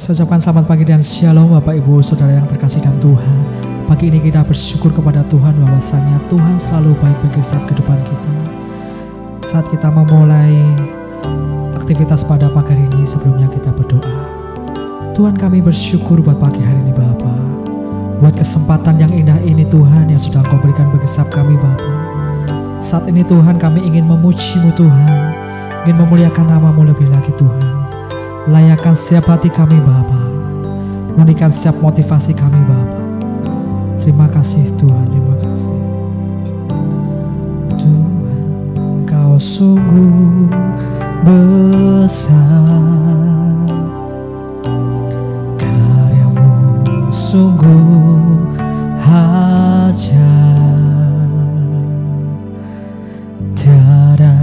Saya ucapkan selamat pagi dan shalom Bapak Ibu Saudara yang terkasih dalam Tuhan. Pagi ini kita bersyukur kepada Tuhan bahwasanya Tuhan selalu baik bagi setiap kehidupan kita. Saat kita memulai aktivitas pada pagi hari ini, sebelumnya kita berdoa. Tuhan, kami bersyukur buat pagi hari ini Bapa, buat kesempatan yang indah ini Tuhan yang sudah Engkau berikan bagi setiap kami Bapa. Saat ini Tuhan, kami ingin memuji-Mu Tuhan, ingin memuliakan nama-Mu lebih lagi Tuhan. Layakkan setiap hati kami Bapa, murnikan setiap motivasi kami Bapa. Terima kasih Tuhan, terima kasih Tuhan. Kau sungguh besar, karya-Mu sungguh ajaib, tiada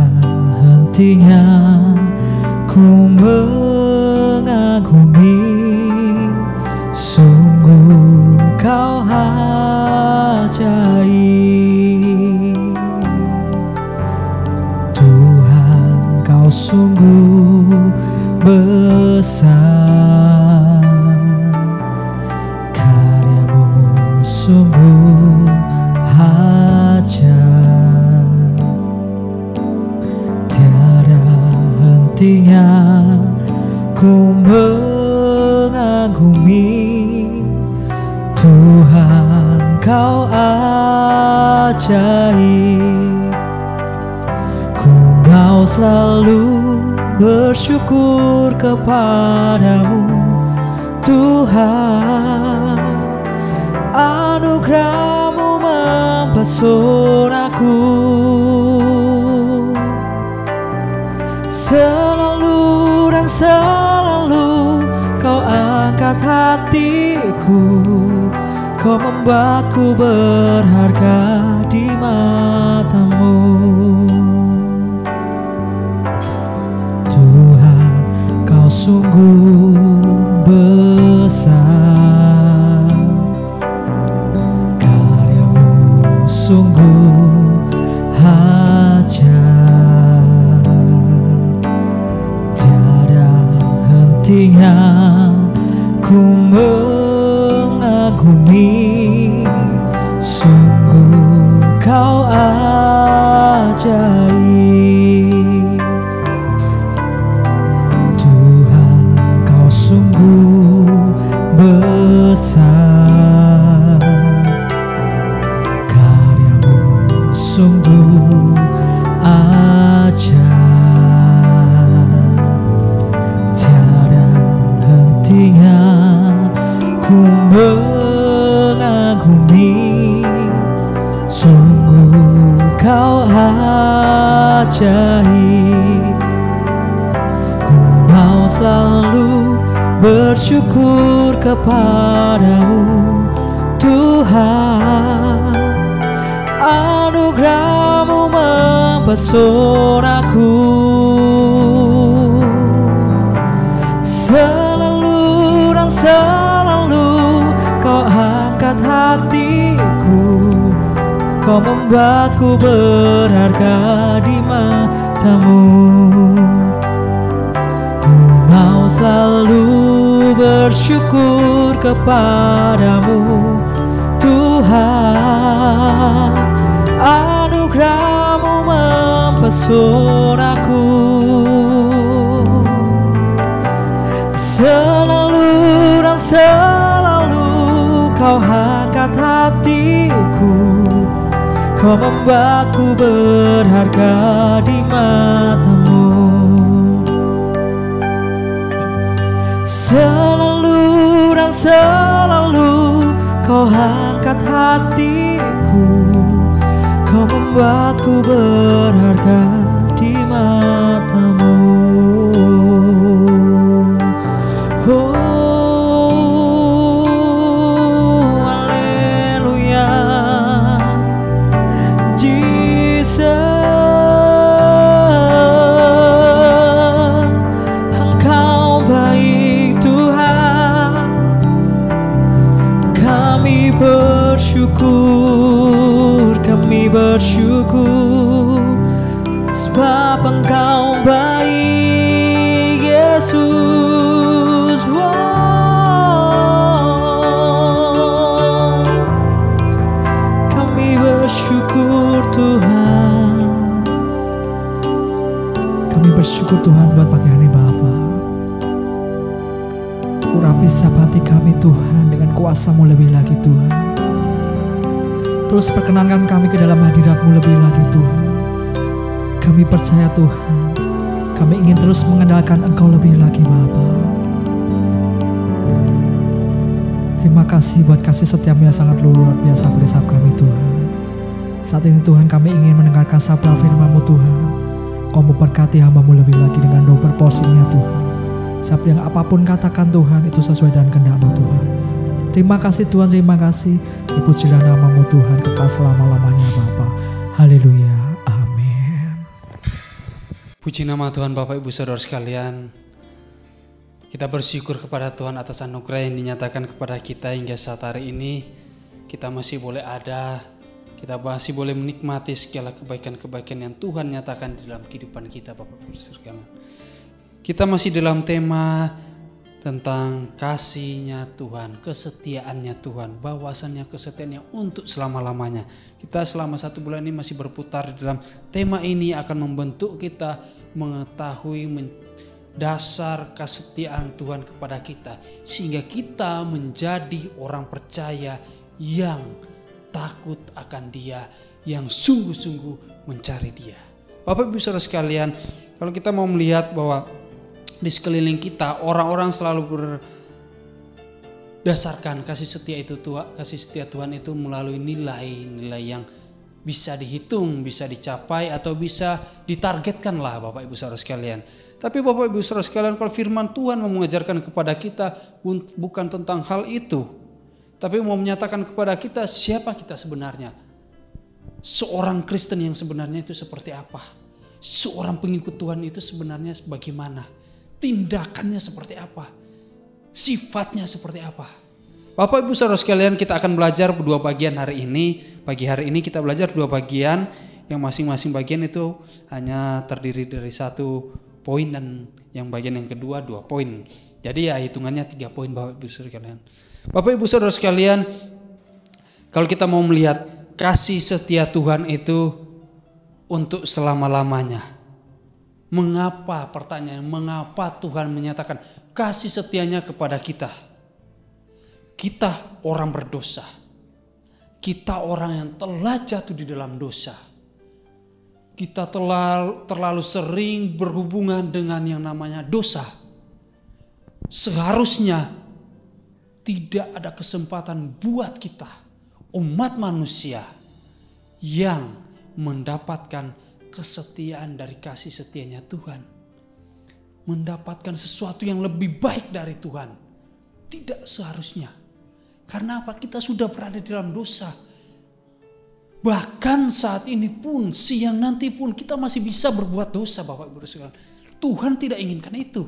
hentinya ku mengagumi, sungguh Kau ajaib. Tuhan, Kau sungguh besar, karya-Mu sungguh ajaib, tiada hentinya ku mengagumi. Tuhan, Kau ajaib. Ku mau selalu bersyukur kepadamu Tuhan. Anugerah-Mu mempesonaku, selalu dan selalu Kau angkat hatiku. Kau membuatku berharga di mata-Mu. Tuhan, Kau sungguh besar, karya-Mu sungguh ajaib, tiada hentinya ku mengagumi, sungguh Kau ajaib. Tuhan, Kau sungguh besar, karya-Mu sungguh ajaib, tiada hentinya ku mengagumi, sungguh Kau ajaib. Ku mau selalu bersyukur kepadamu Tuhan. Anugerah-Mu mempesonaku, selalu dan selalu Kau angkat hatiku. Kau membuatku berharga di mata-Mu. Ku mau selalu bersyukur kepadamu Tuhan. Anugerah-Mu mempesonaku, selalu dan selalu Kau angkat hatiku. Kau membuatku berharga di mata-Mu. Selalu dan selalu Kau angkat hatiku. Kau membuatku berharga di mata-Mu. Oh, kami bersyukur sebab Engkau baik Yesus. Wow. Urapi setiap hati kami Tuhan dengan kuasa-Mu lebih lagi Tuhan. Terus perkenankan kami ke dalam hadirat-Mu lebih lagi Tuhan. Kami percaya Tuhan, kami ingin terus mengandalkan Engkau lebih lagi Bapa. Terima kasih buat kasih setiamu yang sangat luar biasa pada setiap kami Tuhan. Saat ini Tuhan kami ingin mendengarkan sabda firman-Mu Tuhan. Kau memberkati hamba-Mu lebih lagi dengan double porsinya Tuhan. Siapa yang apapun katakan Tuhan itu sesuai dengan kehendak-Mu Tuhan. Terima kasih Tuhan, terima kasih. Dipujilah nama-Mu Tuhan kekal selama-lamanya Bapa. Haleluya, amin. Puji nama Tuhan Bapak Ibu Saudara sekalian. Kita bersyukur kepada Tuhan atas anugerah yang dinyatakan kepada kita hingga saat hari ini. Kita masih boleh ada, kita masih boleh menikmati segala kebaikan-kebaikan yang Tuhan nyatakan di dalam kehidupan kita Bapak Ibu sekalian. Kita masih dalam tema tentang kasih-Nya Tuhan, kesetiaannya Tuhan, bahwasannya kesetiaannya untuk selama-lamanya. Kita selama 1 bulan ini masih berputar di dalam tema ini akan membentuk kita mengetahui dasar kesetiaan Tuhan kepada kita, sehingga kita menjadi orang percaya yang takut akan Dia, yang sungguh-sungguh mencari Dia. Bapak Ibu Saudara sekalian, kalau kita mau melihat bahwa di sekeliling kita orang-orang selalu berdasarkan kasih setia Tuhan itu melalui nilai-nilai yang bisa dihitung, bisa dicapai atau bisa ditargetkan lah Bapak Ibu Saudara sekalian. Tapi Bapak Ibu Saudara sekalian, kalau firman Tuhan mau mengajarkan kepada kita bukan tentang hal itu, tapi mau menyatakan kepada kita siapa kita sebenarnya. Seorang Kristen yang sebenarnya itu seperti apa? Seorang pengikut Tuhan itu sebenarnya bagaimana? Tindakannya seperti apa? Sifatnya seperti apa? Bapak Ibu Saudara sekalian, kita akan belajar dua bagian hari ini. Pagi hari ini kita belajar dua bagian, yang masing-masing bagian itu hanya terdiri dari 1 poin dan yang bagian yang kedua 2 poin. Jadi ya hitungannya 3 poin Bapak Ibu Saudara sekalian. Bapak Ibu Saudara sekalian, kalau kita mau melihat kasih setia Tuhan itu untuk selama-lamanya. Mengapa, pertanyaan, mengapa Tuhan menyatakan kasih setianya kepada kita? Kita orang berdosa. Kita orang yang telah jatuh di dalam dosa. Kita terlalu sering berhubungan dengan yang namanya dosa. Seharusnya tidak ada kesempatan buat kita, umat manusia, yang mendapatkan kesetiaan dari kasih setianya Tuhan. Mendapatkan sesuatu yang lebih baik dari Tuhan. Tidak seharusnya. Karena apa? Kita sudah berada di dalam dosa. Bahkan saat ini pun, siang nanti pun kita masih bisa berbuat dosa Bapak Ibu sekalian. Tuhan tidak inginkan itu.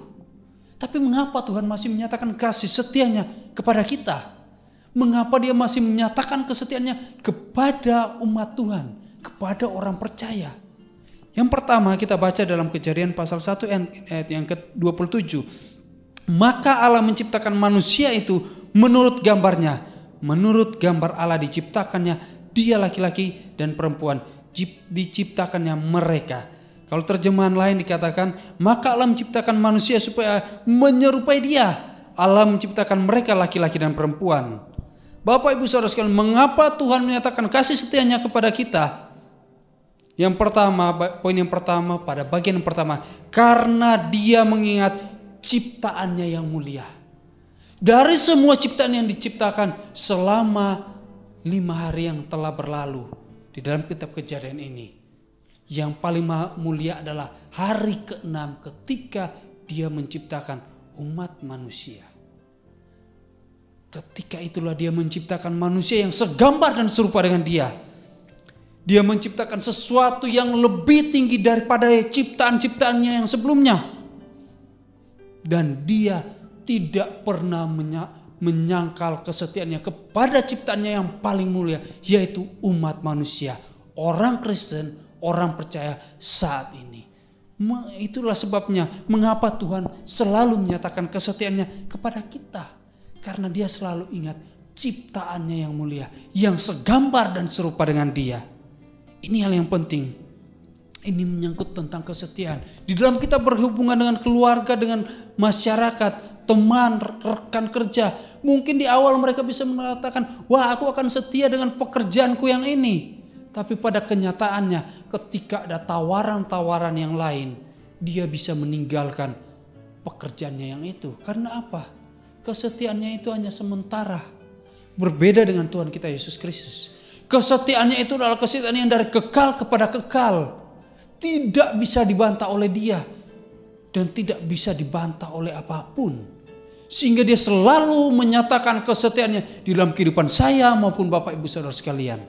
Tapi mengapa Tuhan masih menyatakan kasih setianya kepada kita? Mengapa Dia masih menyatakan kesetiaannya kepada umat Tuhan, kepada orang percaya? Yang pertama kita baca dalam Kejadian pasal 1 ayat yang ke-27. Maka Allah menciptakan manusia itu menurut gambarnya. Menurut gambar Allah diciptakannya dia laki-laki dan perempuan. Diciptakannya mereka. Kalau terjemahan lain dikatakan, maka Allah menciptakan manusia supaya menyerupai Dia. Allah menciptakan mereka laki-laki dan perempuan. Bapak Ibu Saudara sekalian, mengapa Tuhan menyatakan kasih setianya kepada kita? Yang pertama, poin yang pertama pada bagian yang pertama, karena Dia mengingat ciptaannya yang mulia. Dari semua ciptaan yang diciptakan selama 5 hari yang telah berlalu di dalam kitab Kejadian ini, yang paling mulia adalah hari ke-6 ketika Dia menciptakan umat manusia. Ketika itulah Dia menciptakan manusia yang segambar dan serupa dengan Dia. Dia menciptakan sesuatu yang lebih tinggi daripada ciptaan-ciptaannya yang sebelumnya. Dan Dia tidak pernah menyangkal kesetiaannya kepada ciptaannya yang paling mulia, yaitu umat manusia, orang Kristen, orang percaya saat ini. Itulah sebabnya mengapa Tuhan selalu menyatakan kesetiaannya kepada kita. Karena Dia selalu ingat ciptaannya yang mulia, yang segambar dan serupa dengan Dia. Ini hal yang penting. Ini menyangkut tentang kesetiaan. Di dalam kita berhubungan dengan keluarga, dengan masyarakat, teman, rekan kerja. Mungkin di awal mereka bisa mengatakan, wah aku akan setia dengan pekerjaanku yang ini. Tapi pada kenyataannya ketika ada tawaran-tawaran yang lain, dia bisa meninggalkan pekerjaannya yang itu. Karena apa? Kesetiaannya itu hanya sementara. Berbeda dengan Tuhan kita Yesus Kristus. Kesetiaannya itu adalah kesetiaan yang dari kekal kepada kekal. Tidak bisa dibantah oleh dia. Dan tidak bisa dibantah oleh apapun. Sehingga dia selalu menyatakan kesetiaannya di dalam kehidupan saya maupun Bapak Ibu Saudara sekalian.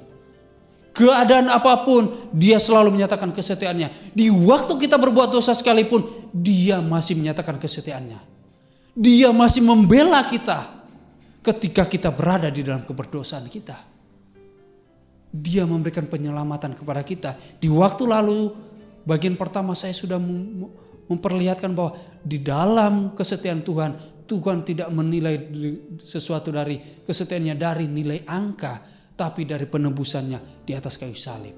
Keadaan apapun dia selalu menyatakan kesetiaannya. Di waktu kita berbuat dosa sekalipun dia masih menyatakan kesetiaannya. Dia masih membela kita ketika kita berada di dalam keberdosaan kita. Dia memberikan penyelamatan kepada kita. Di waktu lalu bagian pertama saya sudah memperlihatkan bahwa di dalam kesetiaan Tuhan, Tuhan tidak menilai sesuatu dari kesetiaannya dari nilai angka, tapi dari penebusannya di atas kayu salib.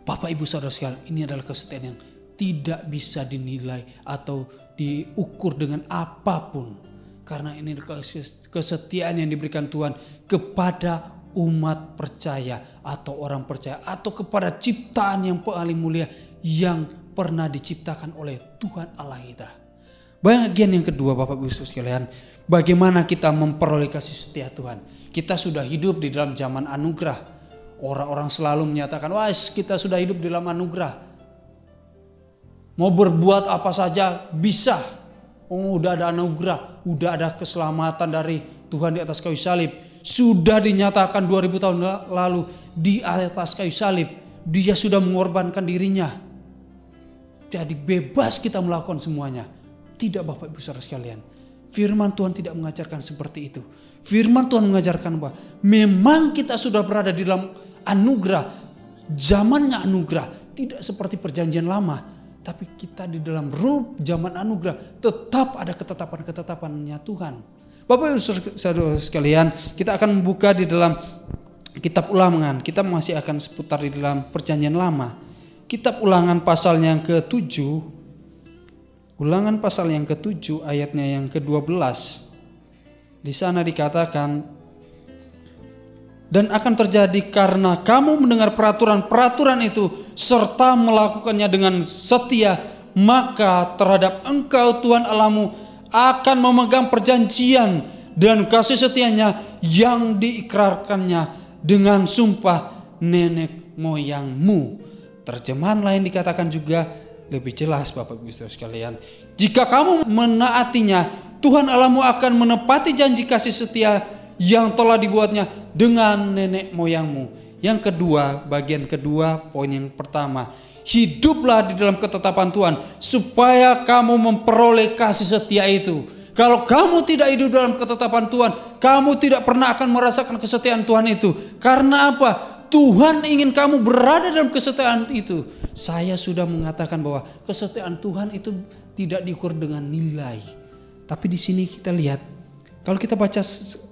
Bapak Ibu Saudara sekalian, ini adalah kesetiaan yang tidak bisa dinilai atau diukur dengan apapun. Karena ini kesetiaan yang diberikan Tuhan kepada umat percaya atau orang percaya atau kepada ciptaan yang paling mulia yang pernah diciptakan oleh Tuhan Allah kita. Bagian yang kedua Bapak Ibu sekalian, bagaimana kita memperoleh kasih setia Tuhan. Kita sudah hidup di dalam zaman anugerah. Orang-orang selalu menyatakan, wah kita sudah hidup di dalam anugerah. Mau berbuat apa saja bisa. Oh udah ada anugerah, udah ada keselamatan dari Tuhan di atas kayu salib. Sudah dinyatakan 2000 tahun lalu di atas kayu salib. Dia sudah mengorbankan dirinya. Jadi bebas kita melakukan semuanya. Tidak Bapak Ibu Saudara sekalian. Firman Tuhan tidak mengajarkan seperti itu. Firman Tuhan mengajarkan bahwa memang kita sudah berada di dalam anugerah. Zamannya anugerah. Tidak seperti perjanjian lama. Tapi kita di dalam rule zaman anugerah. Tetap ada ketetapan-ketetapannya Tuhan. Bapak Ibu Saudara sekalian, kita akan membuka di dalam kitab Ulangan. Kita masih akan seputar di dalam perjanjian lama. Kitab Ulangan pasal yang ke-7. Ulangan pasal yang ke-7 ayatnya yang ke-12. Di sana dikatakan, dan akan terjadi karena kamu mendengar peraturan-peraturan itu serta melakukannya dengan setia, maka terhadap engkau Tuhan Allahmu akan memegang perjanjian dan kasih setianya yang diikrarkannya dengan sumpah nenek moyangmu. Terjemahan lain dikatakan juga lebih jelas Bapak Ibu Saudara sekalian. Jika kamu menaatinya, Tuhan Allahmu akan menepati janji kasih setia yang telah dibuatnya dengan nenek moyangmu. Yang kedua, bagian kedua, poin yang pertama. Hiduplah di dalam ketetapan Tuhan supaya kamu memperoleh kasih setia itu. Kalau kamu tidak hidup dalam ketetapan Tuhan, kamu tidak pernah akan merasakan kesetiaan Tuhan itu. Karena apa? Tuhan ingin kamu berada dalam kesetiaan itu. Saya sudah mengatakan bahwa kesetiaan Tuhan itu tidak diukur dengan nilai. Tapi di sini kita lihat, kalau kita baca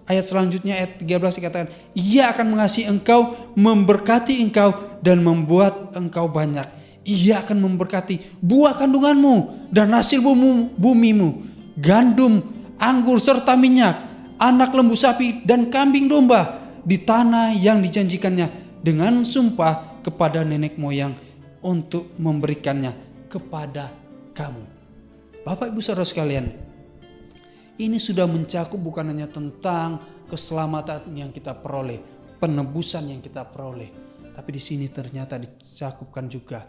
ayat selanjutnya ayat 13 dikatakan, Ia akan mengasihi engkau, memberkati engkau dan membuat engkau banyak. Ia akan memberkati buah kandunganmu dan hasil bumimu, gandum, anggur serta minyak, anak lembu sapi dan kambing domba di tanah yang dijanjikannya dengan sumpah kepada nenek moyang untuk memberikannya kepada kamu. Bapak Ibu Saudara sekalian, ini sudah mencakup bukan hanya tentang keselamatan yang kita peroleh, penebusan yang kita peroleh, tapi di sini ternyata dicakupkan juga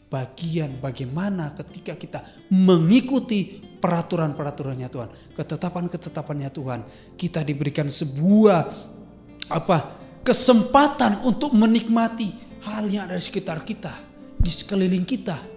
bagian bagaimana ketika kita mengikuti peraturan-peraturannya Tuhan, ketetapan-ketetapannya Tuhan, kita diberikan sebuah kesempatan untuk menikmati hal yang ada di sekitar kita, di sekeliling kita.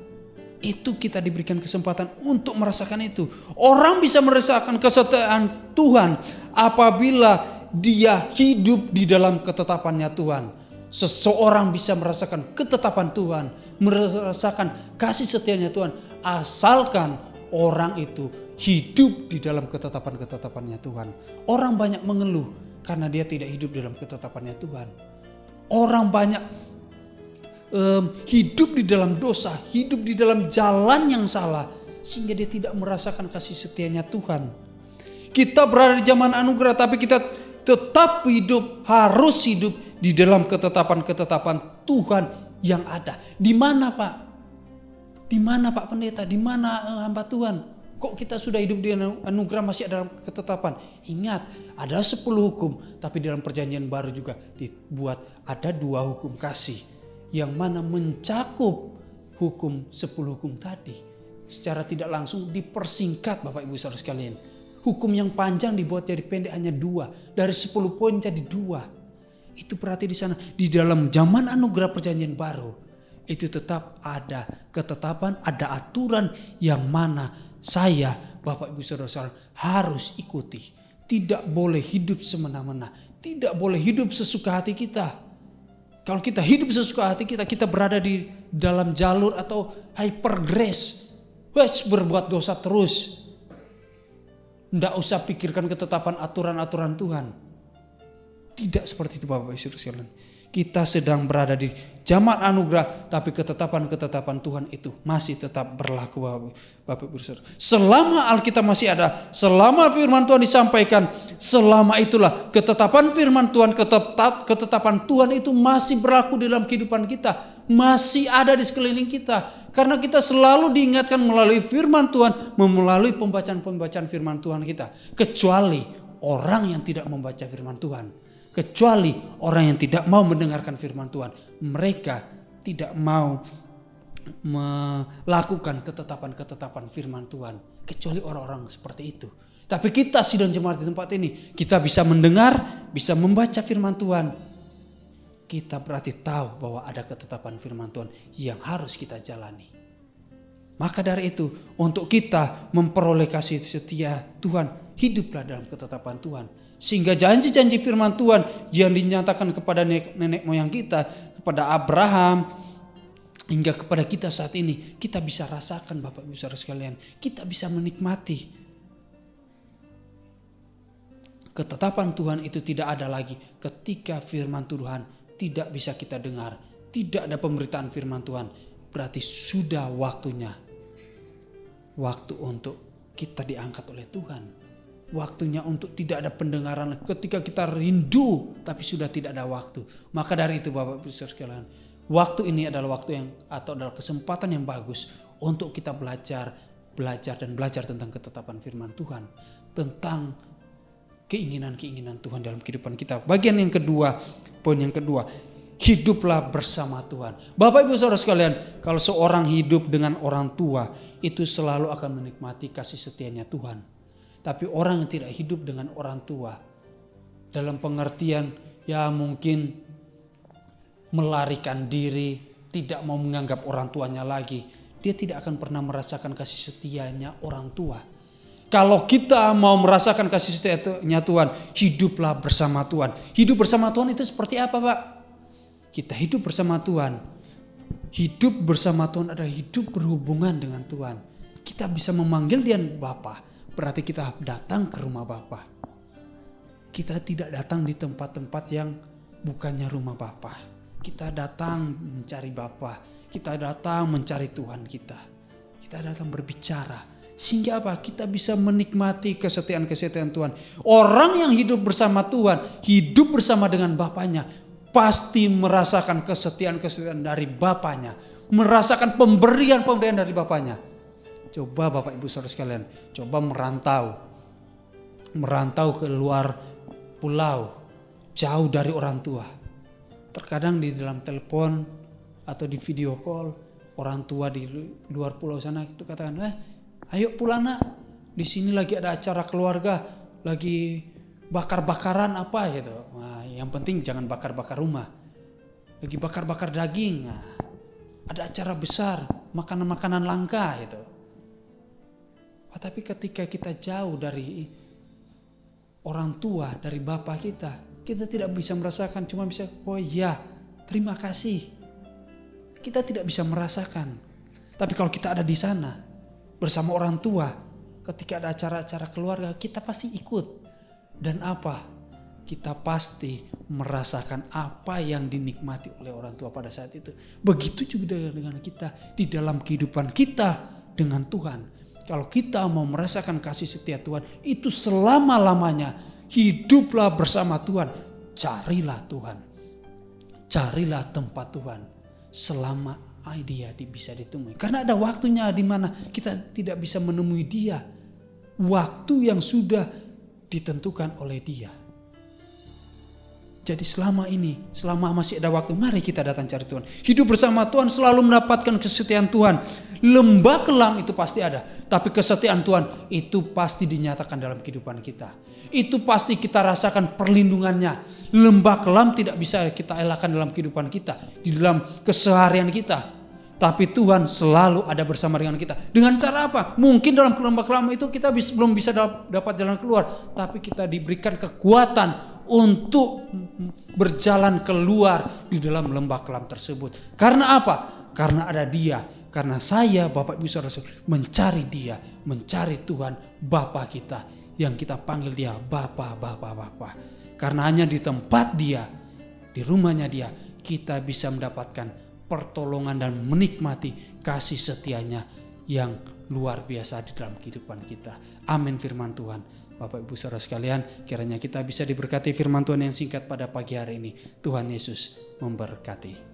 Itu kita diberikan kesempatan untuk merasakan itu. Orang bisa merasakan kesetiaan Tuhan apabila dia hidup di dalam ketetapannya Tuhan. Seseorang bisa merasakan ketetapan Tuhan, merasakan kasih setianya Tuhan, asalkan orang itu hidup di dalam ketetapan-ketetapannya Tuhan. Orang banyak mengeluh karena dia tidak hidup dalam ketetapannya Tuhan. Orang banyak hidup di dalam dosa, hidup di dalam jalan yang salah. sehingga dia tidak merasakan kasih setianya Tuhan. Kita berada di zaman anugerah, tapi kita tetap hidup, harus hidup di dalam ketetapan-ketetapan Tuhan yang ada. Di mana Pak? Di mana Pak Pendeta? Di mana hamba Tuhan? Kok kita sudah hidup di anugerah masih ada dalam ketetapan? Ingat, ada 10 hukum, tapi dalam perjanjian baru juga dibuat ada 2 hukum kasih, yang mana mencakup hukum 10 hukum tadi. Secara tidak langsung dipersingkat Bapak Ibu Saudara sekalian. Hukum yang panjang dibuat jadi pendek hanya 2, dari 10 poin jadi 2. Itu berarti di sana, di dalam zaman anugerah perjanjian baru, itu tetap ada ketetapan, ada aturan yang mana saya, Bapak Ibu Saudara harus ikuti. Tidak boleh hidup semena-mena. Tidak boleh hidup sesuka hati kita. Kalau kita hidup sesuka hati kita, kita berada di dalam jalur atau hyper grace. Berbuat dosa terus. Tidak usah pikirkan ketetapan aturan-aturan Tuhan. Tidak seperti itu Bapak Ibu Saudara. Kita sedang berada di zaman anugerah, tapi ketetapan-ketetapan Tuhan itu masih tetap berlaku Bapak Ibu Saudara. Selama Alkitab masih ada, selama firman Tuhan disampaikan, selama itulah ketetapan firman Tuhan, ketetapan Tuhan itu masih berlaku dalam kehidupan kita, masih ada di sekeliling kita. Karena kita selalu diingatkan melalui firman Tuhan, melalui pembacaan-pembacaan firman Tuhan kita. Kecuali orang yang tidak membaca firman Tuhan. Kecuali orang yang tidak mau mendengarkan firman Tuhan. Mereka tidak mau melakukan ketetapan-ketetapan firman Tuhan. Kecuali orang-orang seperti itu. Tapi kita sidang jemaat di tempat ini, kita bisa mendengar, bisa membaca firman Tuhan. Kita berarti tahu bahwa ada ketetapan firman Tuhan yang harus kita jalani. Maka dari itu, untuk kita memperoleh kasih setia Tuhan, hiduplah dalam ketetapan Tuhan. Sehingga janji-janji firman Tuhan yang dinyatakan kepada nenek moyang kita, kepada Abraham, hingga kepada kita saat ini, kita bisa rasakan Bapak Ibu Saudara sekalian. Kita bisa menikmati. Ketetapan Tuhan itu tidak ada lagi ketika firman Tuhan tidak bisa kita dengar. Tidak ada pemberitaan firman Tuhan. Berarti sudah waktunya. Waktu untuk kita diangkat oleh Tuhan. Waktunya untuk tidak ada pendengaran ketika kita rindu tapi sudah tidak ada waktu. Maka dari itu Bapak Ibu Saudara sekalian, waktu ini adalah waktu yang atau adalah kesempatan yang bagus untuk kita belajar tentang ketetapan firman Tuhan, tentang keinginan-keinginan Tuhan dalam kehidupan kita. Bagian yang kedua, poin yang kedua, hiduplah bersama Tuhan. Bapak Ibu Saudara sekalian, kalau seorang hidup dengan orang tua, itu selalu akan menikmati kasih setianya Tuhan. Tapi orang yang tidak hidup dengan orang tua, dalam pengertian ya mungkin melarikan diri, tidak mau menganggap orang tuanya lagi, dia tidak akan pernah merasakan kasih setianya orang tua. Kalau kita mau merasakan kasih setianya Tuhan, hiduplah bersama Tuhan. Hidup bersama Tuhan itu seperti apa Pak? Kita hidup bersama Tuhan. Hidup bersama Tuhan adalah hidup berhubungan dengan Tuhan. Kita bisa memanggil dia Bapa. Berarti kita datang ke rumah Bapa. Kita tidak datang di tempat-tempat yang bukannya rumah Bapa. Kita datang mencari Bapa. Kita datang mencari Tuhan kita. Kita datang berbicara. Sehingga apa? Kita bisa menikmati kesetiaan-kesetiaan Tuhan. Orang yang hidup bersama Tuhan, hidup bersama dengan Bapanya, pasti merasakan kesetiaan-kesetiaan dari Bapanya. Merasakan pemberian-pemberian dari Bapanya. Coba Bapak Ibu Saudara sekalian, coba merantau ke luar pulau, jauh dari orang tua. Terkadang di dalam telepon atau di video call, orang tua di luar pulau sana itu katakan, ayo pulang nak, di sini lagi ada acara keluarga, lagi bakar-bakaran apa gitu. Nah, yang penting jangan bakar-bakar rumah, lagi bakar-bakar daging. Nah, ada acara besar, makanan-makanan langka gitu. Tapi ketika kita jauh dari orang tua, dari Bapa kita tidak bisa merasakan, cuma bisa, oh iya, terima kasih. Kita tidak bisa merasakan. Tapi kalau kita ada di sana, bersama orang tua, ketika ada acara-acara keluarga, kita pasti ikut. Dan apa? Kita pasti merasakan apa yang dinikmati oleh orang tua pada saat itu. Begitu juga dengan kita di dalam kehidupan kita dengan Tuhan. Kalau kita mau merasakan kasih setia Tuhan, itu selama-lamanya hiduplah bersama Tuhan. Carilah Tuhan. Carilah tempat Tuhan selama Dia bisa ditemui. Karena ada waktunya di mana kita tidak bisa menemui Dia. Waktu yang sudah ditentukan oleh Dia. Jadi selama masih ada waktu, mari kita datang cari Tuhan. Hidup bersama Tuhan selalu mendapatkan kesetiaan Tuhan. Lembah kelam itu pasti ada. Tapi kesetiaan Tuhan itu pasti dinyatakan dalam kehidupan kita. Itu pasti kita rasakan perlindungannya. Lembah kelam tidak bisa kita elakkan dalam kehidupan kita. Di dalam keseharian kita. Tapi Tuhan selalu ada bersama dengan kita. Dengan cara apa? Mungkin dalam lembah kelam itu kita belum bisa dapat jalan keluar. Tapi kita diberikan kekuatan untuk berjalan keluar di dalam lembah kelam tersebut. Karena apa? Karena ada Dia. Karena saya, Bapak Ibu Saudara, mencari Dia, mencari Tuhan, Bapa kita, yang kita panggil Dia Bapa. Karena hanya di tempat Dia, di rumahnya Dia, kita bisa mendapatkan pertolongan dan menikmati kasih setianya yang luar biasa di dalam kehidupan kita. Amin firman Tuhan. Bapak Ibu Saudara sekalian, kiranya kita bisa diberkati firman Tuhan yang singkat pada pagi hari ini. Tuhan Yesus memberkati.